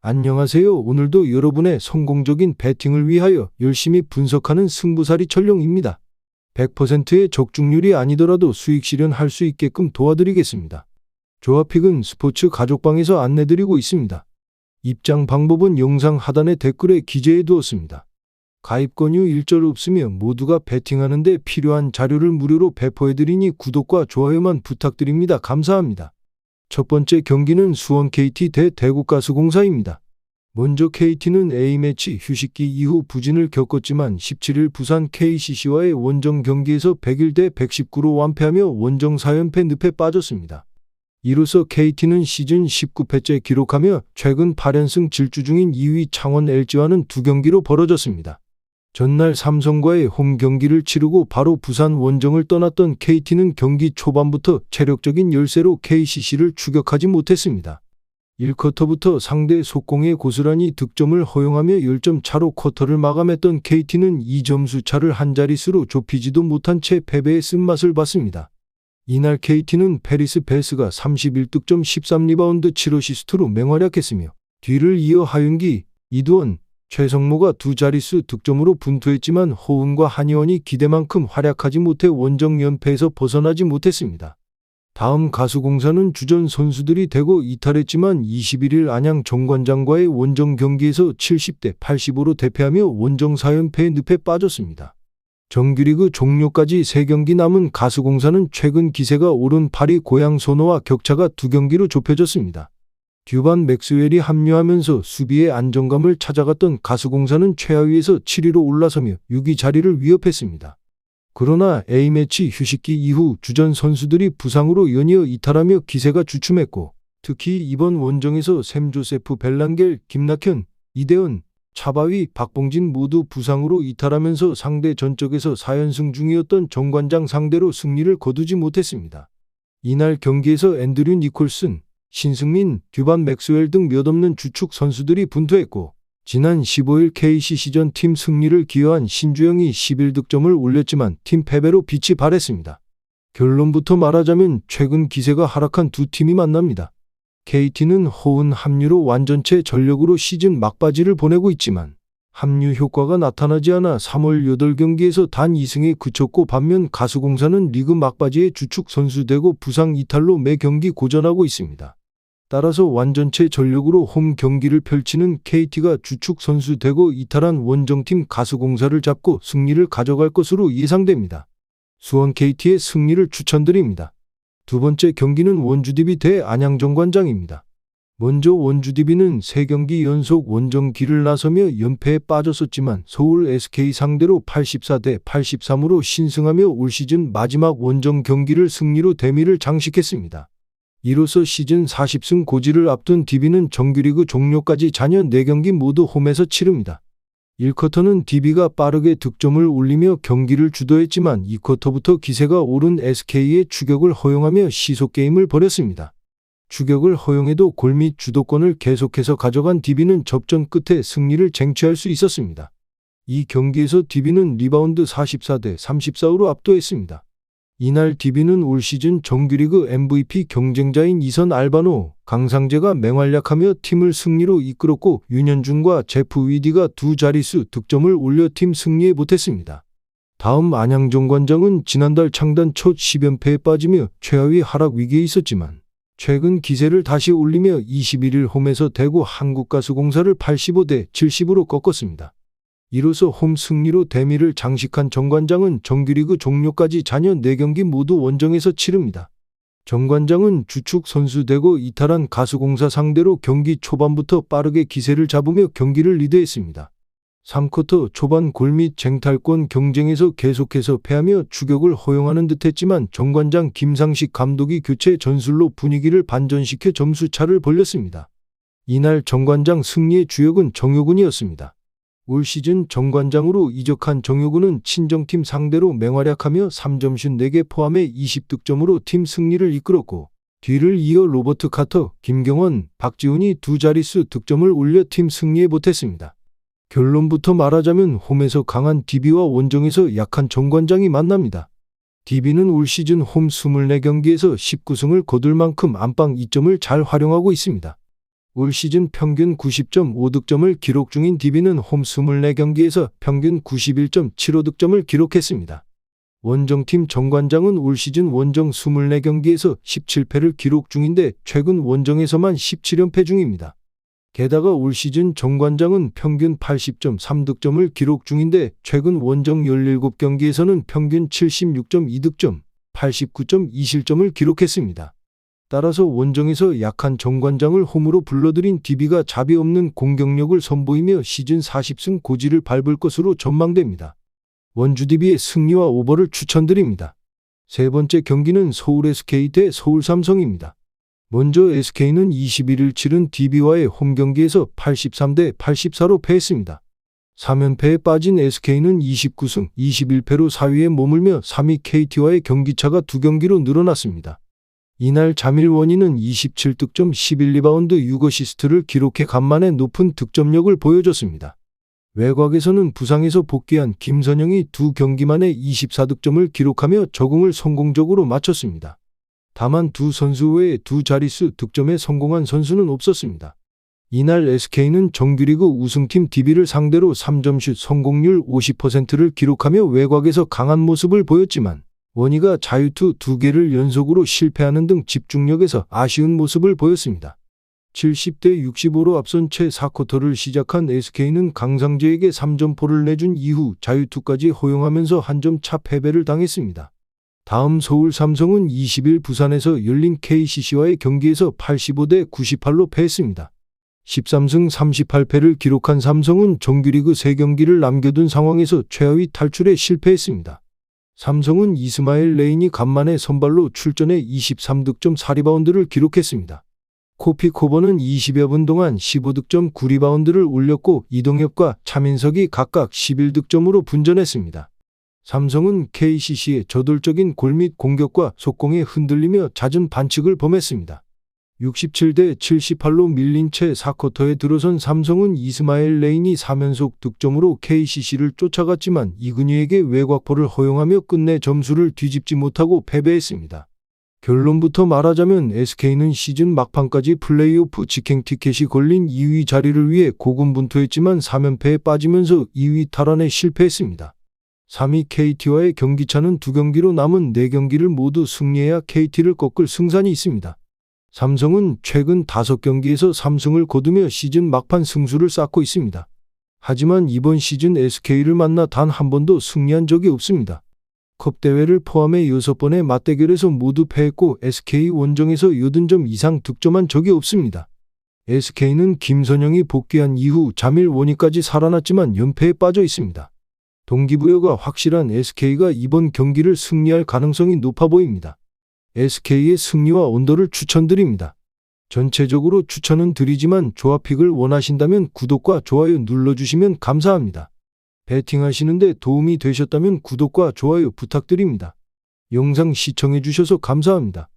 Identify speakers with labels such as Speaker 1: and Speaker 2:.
Speaker 1: 안녕하세요. 오늘도 여러분의 성공적인 배팅을 위하여 열심히 분석하는 승부사리 철룡입니다. 100%의 적중률이 아니더라도 수익 실현할 수 있게끔 도와드리겠습니다. 조합픽은 스포츠 가족방에서 안내드리고 있습니다. 입장 방법은 영상 하단의 댓글에 기재해 두었습니다. 가입 권유 일절 없으며 모두가 배팅하는 데 필요한 자료를 무료로 배포해드리니 구독과 좋아요만 부탁드립니다. 감사합니다. 첫 번째 경기는 수원 KT 대 대구가스공사입니다. 먼저 KT는 A매치 휴식기 이후 부진을 겪었지만 17일 부산 KCC와의 원정 경기에서 101대 119로 완패하며 원정 4연패 늪에 빠졌습니다. 이로써 KT는 시즌 19패째 기록하며 최근 8연승 질주 중인 2위 창원 LG와는 2경기로 벌어졌습니다. 전날 삼성과의 홈 경기를 치르고 바로 부산 원정을 떠났던 KT는 경기 초반부터 체력적인 열세로 KCC를 추격하지 못했습니다. 1쿼터부터 상대 속공에 고스란히 득점을 허용하며 10점 차로 쿼터를 마감했던 KT는 2점수 차를 한 자릿수로 좁히지도 못한 채 패배의 쓴맛을 봤습니다. 이날 KT는 페리스 베스가 31득점 13리바운드 7어시스트로 맹활약했으며 뒤를 이어 하윤기, 이두원, 최성모가 두 자릿수 득점으로 분투했지만 호은과 한의원이 기대만큼 활약하지 못해 원정 연패에서 벗어나지 못했습니다. 다음 가수공사는 주전 선수들이 대거 이탈했지만 21일 안양 정관장과의 원정 경기에서 70대 85로 대패하며 원정 4연패의 늪에 빠졌습니다. 정규리그 종료까지 3경기 남은 가수공사는 최근 기세가 오른 파리 고양 소노와 격차가 2경기로 좁혀졌습니다. 듀반 맥스웰이 합류하면서 수비의 안정감을 찾아갔던 가수공사는 최하위에서 7위로 올라서며 6위 자리를 위협했습니다. 그러나 A매치 휴식기 이후 주전 선수들이 부상으로 연이어 이탈하며 기세가 주춤했고 특히 이번 원정에서 샘 조세프 벨랑겔, 김낙현, 이대헌, 차바위, 박봉진 모두 부상으로 이탈하면서 상대 전적에서 4연승 중이었던 정관장 상대로 승리를 거두지 못했습니다. 이날 경기에서 앤드류 니콜슨, 신승민, 듀반 맥스웰 등 몇 없는 주축 선수들이 분투했고 지난 15일 KCC전 팀 승리를 기여한 신주영이 11득점을 올렸지만 팀 패배로 빛이 발했습니다. 결론부터 말하자면 최근 기세가 하락한 두 팀이 만납니다. KT는 호은 합류로 완전체 전력으로 시즌 막바지를 보내고 있지만 합류 효과가 나타나지 않아 3월 8경기에서 단 2승에 그쳤고 반면 가수공사는 리그 막바지에 주축 선수 되고 부상 이탈로 매 경기 고전하고 있습니다. 따라서 완전체 전력으로 홈 경기를 펼치는 KT가 주축 선수 되고 이탈한 원정팀 가수공사를 잡고 승리를 가져갈 것으로 예상됩니다. 수원 KT의 승리를 추천드립니다. 두 번째 경기는 원주DB 대 안양정관장입니다. 먼저 원주DB는 3경기 연속 원정 길을 나서며 연패에 빠졌었지만 서울 SK 상대로 84대 83으로 신승하며 올 시즌 마지막 원정 경기를 승리로 대미를 장식했습니다. 이로써 시즌 40승 고지를 앞둔 DB는 정규리그 종료까지 잔여 4경기 모두 홈에서 치릅니다. 1쿼터는 DB가 빠르게 득점을 올리며 경기를 주도했지만 2쿼터부터 기세가 오른 SK의 추격을 허용하며 시속게임을 벌였습니다. 추격을 허용해도 골 및 주도권을 계속해서 가져간 DB는 접전 끝에 승리를 쟁취할 수 있었습니다. 이 경기에서 DB는 리바운드 44대 34로 압도했습니다. 이날 DB는 올 시즌 정규리그 MVP 경쟁자인 이선 알바노, 강상재가 맹활약하며 팀을 승리로 이끌었고 윤현준과 제프 위디가 두 자릿수 득점을 올려 팀 승리에 보탰습니다. 다음 안양정관장은 지난달 창단 첫 10연패에 빠지며 최하위 하락 위기에 있었지만 최근 기세를 다시 올리며 21일 홈에서 대구 한국가스공사를 85대 70으로 꺾었습니다. 이로써 홈 승리로 대미를 장식한 정관장은 정규리그 종료까지 잔여 4경기 모두 원정에서 치릅니다. 정관장은 주축 선수 되고 이탈한 가수공사 상대로 경기 초반부터 빠르게 기세를 잡으며 경기를 리드했습니다. 3쿼터 초반 골 및 쟁탈권 경쟁에서 계속해서 패하며 추격을 허용하는 듯했지만 정관장 김상식 감독이 교체 전술로 분위기를 반전시켜 점수차를 벌렸습니다. 이날 정관장 승리의 주역은 정효근이었습니다. 올 시즌 정관장으로 이적한 정효근은 친정팀 상대로 맹활약하며 3점슛 4개 포함해 20득점으로 팀 승리를 이끌었고 뒤를 이어 로버트 카터, 김경원, 박지훈이 두 자릿수 득점을 올려 팀 승리에 보탰습니다. 결론부터 말하자면 홈에서 강한 DB와 원정에서 약한 정관장이 만납니다. DB는 올 시즌 홈 24경기에서 19승을 거둘 만큼 안방 2점을 잘 활용하고 있습니다. 올 시즌 평균 90.5득점을 기록 중인 DB는 홈 24경기에서 평균 91.75득점을 기록했습니다. 원정팀 정관장은 올 시즌 원정 24경기에서 17패를 기록 중인데 최근 원정에서만 17연패 중입니다. 게다가 올 시즌 정관장은 평균 80.3득점을 기록 중인데 최근 원정 17경기에서는 평균 76.2득점, 89.2실점을 기록했습니다. 따라서 원정에서 약한 정관장을 홈으로 불러들인 DB가 자비 없는 공격력을 선보이며 시즌 40승 고지를 밟을 것으로 전망됩니다. 원주 DB의 승리와 오버를 추천드립니다. 세 번째 경기는 서울 SK 대 서울 삼성입니다. 먼저 SK는 21일 치른 DB와의 홈경기에서 83대 84로 패했습니다. 3연패에 빠진 SK는 29승 21패로 4위에 머물며 3위 KT와의 경기차가 2경기로 늘어났습니다. 이날 자밀원희는 27득점 11리바운드 6어시스트를 기록해 간만에 높은 득점력을 보여줬습니다. 외곽에서는 부상에서 복귀한 김선영이 2경기 만에 24득점을 기록하며 적응을 성공적으로 마쳤습니다. 다만 두 선수 외에 두 자릿수 득점에 성공한 선수는 없었습니다. 이날 SK는 정규리그 우승팀 DB를 상대로 3점슛 성공률 50%를 기록하며 외곽에서 강한 모습을 보였지만 원희가 자유투 2개를 연속으로 실패하는 등 집중력에서 아쉬운 모습을 보였습니다. 70대 65로 앞선 채 4쿼터를 시작한 SK는 강상재에게 3점포를 내준 이후 자유투까지 허용하면서 한 점 차 패배를 당했습니다. 다음 서울 삼성은 20일 부산에서 열린 KCC와의 경기에서 85대 98로 패했습니다. 13승 38패를 기록한 삼성은 정규리그 3경기를 남겨둔 상황에서 최하위 탈출에 실패했습니다. 삼성은 이스마엘 레인이 간만에 선발로 출전해 23득점 4리바운드를 기록했습니다. 코피 코버는 20여 분 동안 15득점 9리바운드를 올렸고 이동엽과 차민석이 각각 11득점으로 분전했습니다. 삼성은 KCC의 저돌적인 골 및 공격과 속공에 흔들리며 잦은 반칙을 범했습니다. 67대 78로 밀린 채 4쿼터에 들어선 삼성은 이스마엘 레인이 3연속 득점으로 KCC를 쫓아갔지만 이근희에게 외곽포를 허용하며 끝내 점수를 뒤집지 못하고 패배했습니다. 결론부터 말하자면 SK는 시즌 막판까지 플레이오프 직행 티켓이 걸린 2위 자리를 위해 고군분투했지만 3연패에 빠지면서 2위 탈환에 실패했습니다. 3위 KT와의 경기차는 2경기로 남은 4경기를 모두 승리해야 KT를 꺾을 승산이 있습니다. 삼성은 최근 5경기에서 3승을 거두며 시즌 막판 승수를 쌓고 있습니다. 하지만 이번 시즌 SK를 만나 단 한 번도 승리한 적이 없습니다. 컵대회를 포함해 6번의 맞대결에서 모두 패했고 SK 원정에서 80점 이상 득점한 적이 없습니다. SK는 김선영이 복귀한 이후 자밀원희까지 살아났지만 연패에 빠져 있습니다. 동기부여가 확실한 SK가 이번 경기를 승리할 가능성이 높아 보입니다. SK의 승리와 언더를 추천드립니다. 전체적으로 추천은 드리지만 조합픽을 원하신다면 구독과 좋아요 눌러주시면 감사합니다. 배팅하시는데 도움이 되셨다면 구독과 좋아요 부탁드립니다. 영상 시청해주셔서 감사합니다.